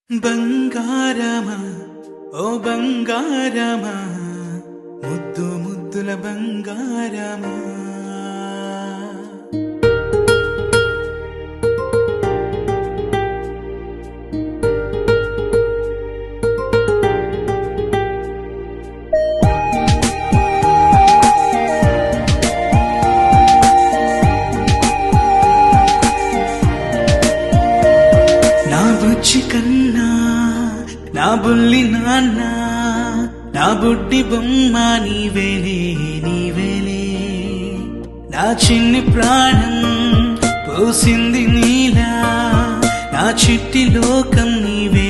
బంగారమా ఓ బంగారమా ముద్దు ముద్దుల బంగారమా నా బుజ్జి కన్నా నా బుల్లి నాన్న నా బుడ్డి బొమ్మ నీవేలే నీవేలే నా చిన్ని ప్రాణం పోసింది నీలా నా చిట్టి లోకం నీవే